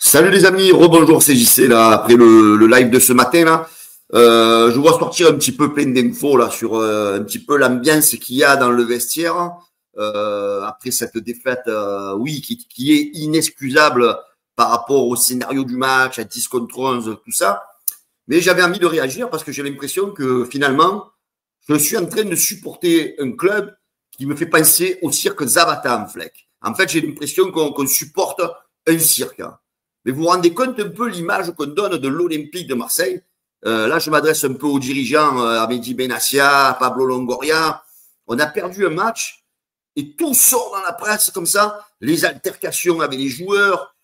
Salut les amis, rebonjour, c'est JC là, après le live de ce matin là. Je vois sortir un petit peu plein d'infos là sur un petit peu l'ambiance qu'il y a dans le vestiaire après cette défaite, oui, qui est inexcusable par rapport au scénario du match, à 10 contre 11, tout ça. Mais j'avais envie de réagir parce que j'ai l'impression que finalement, je suis en train de supporter un club qui me fait penser au cirque Zavata en Fleck. En fait, j'ai l'impression qu'on supporte un cirque. Mais vous vous rendez compte un peu l'image qu'on donne de l'Olympique de Marseille. Là, je m'adresse un peu aux dirigeants, à Mehdi Benassia, à Pablo Longoria. On a perdu un match et tout sort dans la presse comme ça. Les altercations avec les joueurs,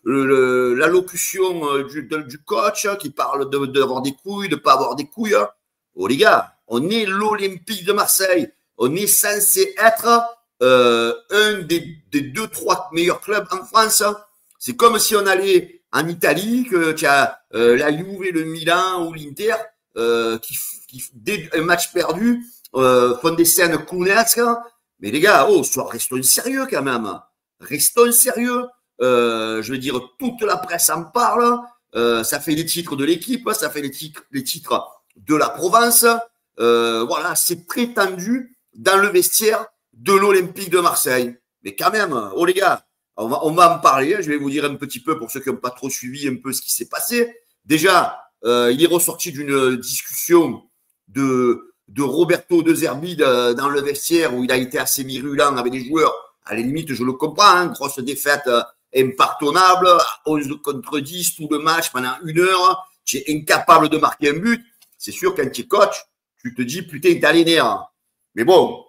l'allocution du coach qui parle d'avoir des couilles, de ne pas avoir des couilles. Oh les gars, on est l'Olympique de Marseille. On est censé être un des 2-3 meilleurs clubs en France. C'est comme si on allait en Italie, que tu as la Juve, le Milan ou l'Inter qui, dès un match perdu, font des scènes clownesques. Mais les gars, restons sérieux quand même. Restons sérieux. Je veux dire, toute la presse en parle. Ça fait les titres de l'équipe, ça fait les titres de la Provence. Voilà, c'est très tendu dans le vestiaire de l'Olympique de Marseille. Mais quand même, oh les gars, on va en parler. Je vais vous dire un petit peu pour ceux qui n'ont pas trop suivi un peu ce qui s'est passé. Déjà, il est ressorti d'une discussion de Roberto De Zerbi dans le vestiaire où il a été assez virulent avec les joueurs. À la limite, je le comprends, hein, grosse défaite impardonnable, 11 contre 10, tout le match pendant 1 heure. Tu es incapable de marquer un but. C'est sûr, quand tu es coach, tu te dis, putain, t'as les nerfs. Mais bon,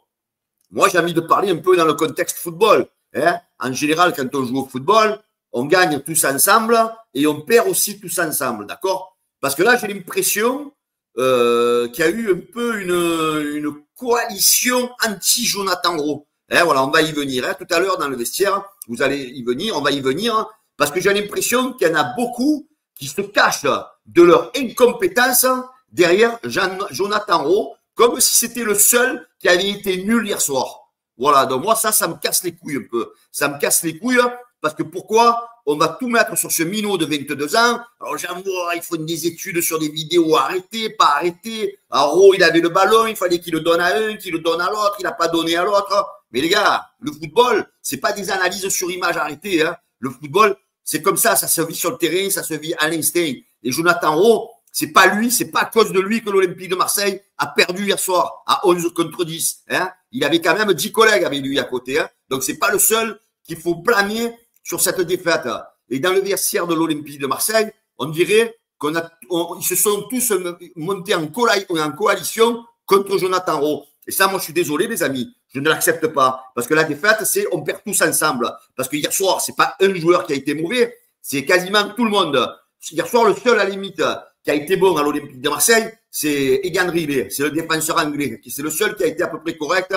moi, j'ai envie de parler un peu dans le contexte football. Hein. En général, quand on joue au football, on gagne tous ensemble et on perd aussi tous ensemble, d'accord? Parce que là, j'ai l'impression qu'il y a eu un peu une coalition anti-Jonathan Rowe. Hein, voilà, on va y venir. Hein. Tout à l'heure, dans le vestiaire, vous allez y venir, on va y venir, hein, parce que j'ai l'impression qu'il y en a beaucoup qui se cachent de leur incompétence derrière Jonathan Rowe, comme si c'était le seul qui avait été nul hier soir. Voilà, donc moi, ça me casse les couilles un peu. Ça me casse les couilles parce que pourquoi on va tout mettre sur ce minot de 22 ans. Alors, j'en vois, il faut des études sur des vidéos, arrêtez, pas arrêter. Alors, il avait le ballon, il fallait qu'il le donne à un, qu'il le donne à l'autre, il n'a pas donné à l'autre. Mais les gars, le football, c'est pas des analyses sur image arrêtées. Hein. Le football, c'est comme ça se vit sur le terrain, ça se vit à l'instinct. Et Jonathan Rowe, c'est pas lui, c'est pas à cause de lui que l'Olympique de Marseille a perdu hier soir à 11 contre 10. Hein. Il avait quand même 10 collègues avec lui à côté. Hein. Donc, c'est pas le seul qu'il faut blâmer sur cette défaite. Et dans le vestiaire de l'Olympique de Marseille, on dirait ils se sont tous montés en coalition contre Jonathan Rowe. Et ça, moi, je suis désolé, les amis. Je ne l'accepte pas. Parce que la défaite, c'est on perd tous ensemble. Parce que hier soir, c'est pas un joueur qui a été mauvais, c'est quasiment tout le monde. Hier soir, le seul à la limite qui a été bon à l'Olympique de Marseille, c'est Egan Riley. C'est le défenseur anglais. C'est le seul qui a été à peu près correct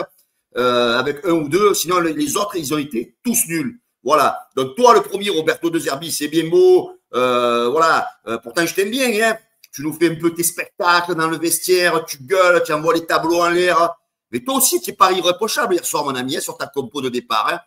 avec un ou deux. Sinon, les autres, ils ont été tous nuls. Voilà. Donc, toi, le premier, Roberto De Zerbi, c'est bien beau. Voilà. Pourtant, je t'aime bien, hein. Tu nous fais un peu tes spectacles dans le vestiaire, tu gueules, tu envoies les tableaux en l'air. Mais toi aussi, tu n'es pas irréprochable hier soir, mon ami, hein, sur ta compo de départ. Hein.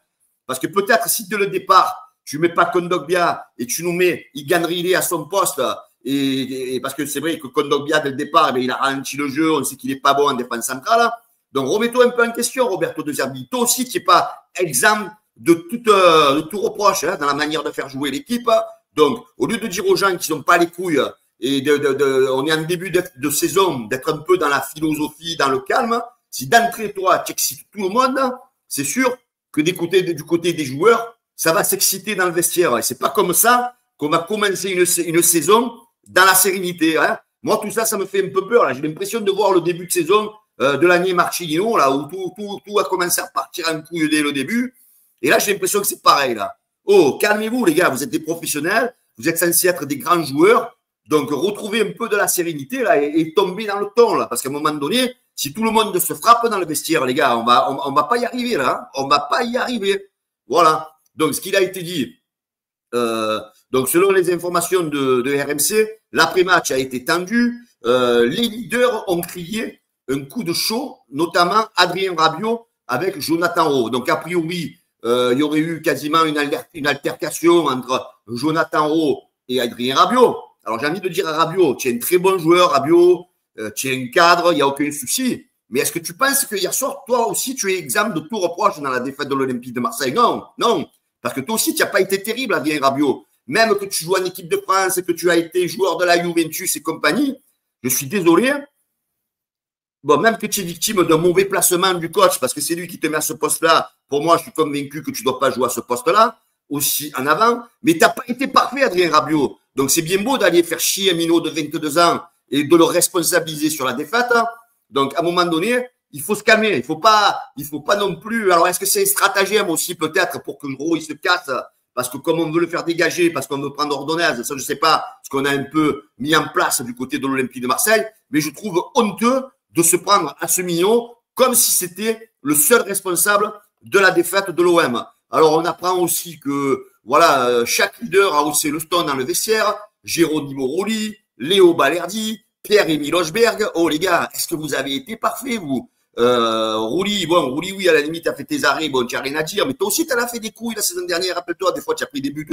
Parce que peut-être, si dès le départ, tu ne mets pas Kondogbia et tu nous mets Egan Riley à son poste, et parce que c'est vrai que Kondogbia, dès le départ, il a ralenti le jeu, on sait qu'il n'est pas bon en défense centrale. Donc, remets-toi un peu en question, Roberto De Zerbi. Toi aussi, tu n'es pas exempt de tout reproche hein, dans la manière de faire jouer l'équipe. Donc, au lieu de dire aux gens qui n'ont pas les couilles et on est en début de saison, d'être un peu dans la philosophie, dans le calme, si d'entrée, toi, tu excites tout le monde, c'est sûr que du côté des joueurs, ça va s'exciter dans le vestiaire. Et c'est pas comme ça qu'on va commencer une saison dans la sérénité. Hein. Moi, tout ça, ça me fait un peu peur. J'ai l'impression de voir le début de saison de l'année Marcellino, là, où tout a commencé à partir en couille dès le début. Et là, j'ai l'impression que c'est pareil, là. Oh, calmez-vous, les gars, vous êtes des professionnels, vous êtes censés être des grands joueurs, donc retrouvez un peu de la sérénité, là, et tombez dans le ton, là, parce qu'à un moment donné, si tout le monde se frappe dans le vestiaire, les gars, on va pas y arriver, là, hein. On va pas y arriver. Voilà. Donc, ce qu'il a été dit, donc, selon les informations de RMC, l'après-match a été tendu, les leaders ont crié un coup de chaud, notamment Adrien Rabiot avec Jonathan Rowe. Donc, a priori, il y aurait eu quasiment une altercation entre Jonathan Rowe et Adrien Rabiot. Alors, j'ai envie de dire à Rabiot, tu es un très bon joueur, Rabiot, tu es un cadre, il n'y a aucun souci. Mais est-ce que tu penses que hier soir, toi aussi, tu es exempt de tout reproche dans la défaite de l'Olympique de Marseille? Non, non. Parce que toi aussi, tu n'as pas été terrible, Adrien Rabiot. Même que tu joues en équipe de France, que tu as été joueur de la Juventus et compagnie, je suis désolé. Bon, même que tu es victime d'un mauvais placement du coach, parce que c'est lui qui te met à ce poste-là, pour moi, je suis convaincu que tu ne dois pas jouer à ce poste-là, aussi en avant. Mais tu n'as pas été parfait, Adrien Rabiot. Donc, c'est bien beau d'aller faire chier un minot de 22 ans et de le responsabiliser sur la défaite. Donc, à un moment donné, il faut se calmer. Il faut pas non plus. Alors, est-ce que c'est un stratagème aussi, peut-être, pour que Gros, il se casse? Parce que comme on veut le faire dégager, parce qu'on veut prendre Ordonez, ça, je sais pas ce qu'on a un peu mis en place du côté de l'Olympique de Marseille, mais je trouve honteux de se prendre à ce mignon comme si c'était le seul responsable de la défaite de l'OM. Alors, on apprend aussi que, voilà, chaque leader a haussé le ton dans le vestiaire. Geronimo Rulli, Léo Balerdi, Pierre-Emile Hochberg. Oh, les gars, est-ce que vous avez été parfaits, vous? Rulli, oui, à la limite, t'as fait tes arrêts, bon, tu n'as rien à dire, mais toi aussi, t'en as fait des couilles la saison dernière, rappelle-toi, des fois, tu as pris des buts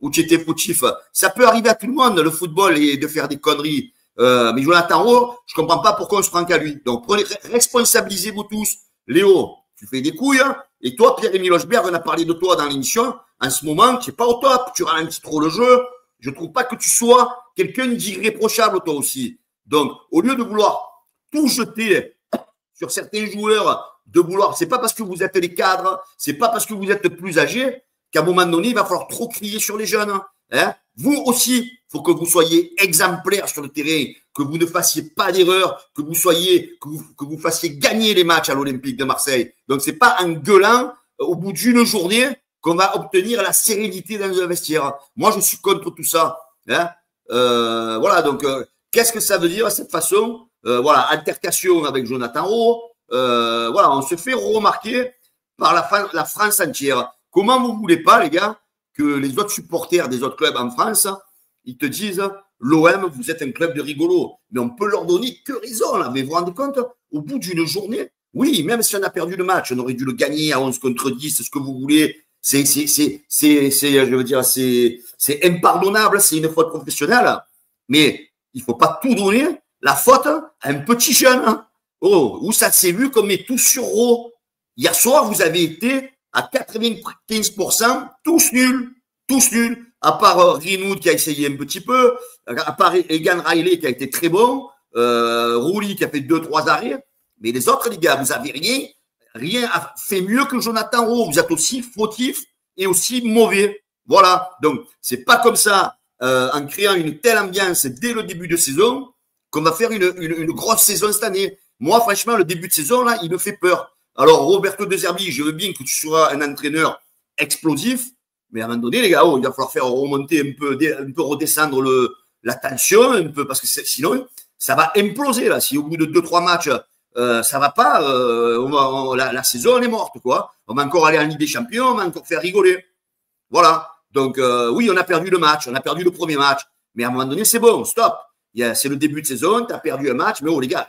où tu étais fautif. Ça peut arriver à tout le monde, le football, et de faire des conneries. Mais Jonathan Rowe, je comprends pas pourquoi on se prend qu'à lui. Donc, responsabilisez-vous tous. Léo, tu fais des couilles, hein, et toi, Pierre-Emile Hochberg, on a parlé de toi dans l'émission. En ce moment, tu n'es pas au top, tu ralentis trop le jeu. Je trouve pas que tu sois quelqu'un d'irréprochable, toi aussi. Donc, au lieu de vouloir tout jeter sur certains joueurs, de vouloir, c'est pas parce que vous êtes les cadres, c'est pas parce que vous êtes plus âgés qu'à un moment donné, il va falloir trop crier sur les jeunes. Hein. Vous aussi, il faut que vous soyez exemplaires sur le terrain, que vous ne fassiez pas d'erreur, que vous fassiez gagner les matchs à l'Olympique de Marseille. Donc, c'est pas en gueulant au bout d'une journée qu'on va obtenir la sérénité dans le vestiaire. Moi, je suis contre tout ça. Hein. Voilà, donc, qu'est-ce que ça veut dire, cette façon? Voilà, altercation avec Jonathan Rowe. Voilà, on se fait remarquer par la France entière. Comment vous voulez pas, les gars, que les autres supporters des autres clubs en France, ils te disent l'OM, vous êtes un club de rigolos. Mais on peut leur donner que raison, là. Mais vous vous rendez compte, au bout d'une journée, oui, même si on a perdu le match, on aurait dû le gagner à 11 contre 10, ce que vous voulez. Je veux dire, c'est impardonnable, c'est une faute professionnelle. Mais il faut pas tout donner la faute à un petit jeune. Hein. Oh, où ça s'est vu qu'on met tout sur Rowe. Hier soir, vous avez été à 95% tous nuls, à part Greenwood qui a essayé un petit peu, à part Egan Riley qui a été très bon, Rulli qui a fait 2-3 arrêts, mais les autres, les gars, vous avez rien fait mieux que Jonathan Rowe. Vous êtes aussi fautif et aussi mauvais. Voilà. Donc, c'est pas comme ça, en créant une telle ambiance dès le début de saison, qu'on va faire une grosse saison cette année. Moi, franchement, le début de saison, là, il me fait peur. Alors, Roberto De Zerbi, je veux bien que tu sois un entraîneur explosif, mais à un moment donné, les gars, il va falloir faire remonter un peu redescendre la tension, un peu, parce que sinon, ça va imploser, là. Si au bout de 2-3 matchs, ça va pas, la saison est morte, quoi. On va encore aller en Ligue des Champions, on va encore faire rigoler. Voilà. Donc, oui, on a perdu le match, on a perdu le premier match, mais à un moment donné, c'est bon, stop. C'est le début de saison, tu as perdu un match, mais oh les gars,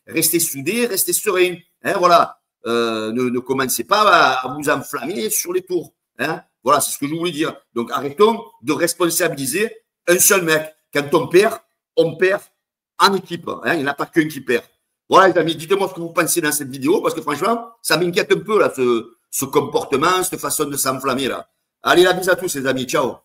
restez soudés, restez sereins. Hein, voilà. Ne commencez pas à vous enflammer sur les tours. Hein. Voilà, c'est ce que je voulais dire. Donc arrêtons de responsabiliser un seul mec. Quand on perd en équipe. Hein, il n'y en a pas qu'un qui perd. Voilà les amis, dites-moi ce que vous pensez dans cette vidéo, parce que franchement, ça m'inquiète un peu là, ce comportement, cette façon de s'enflammer là. Allez, la bise à tous les amis, ciao.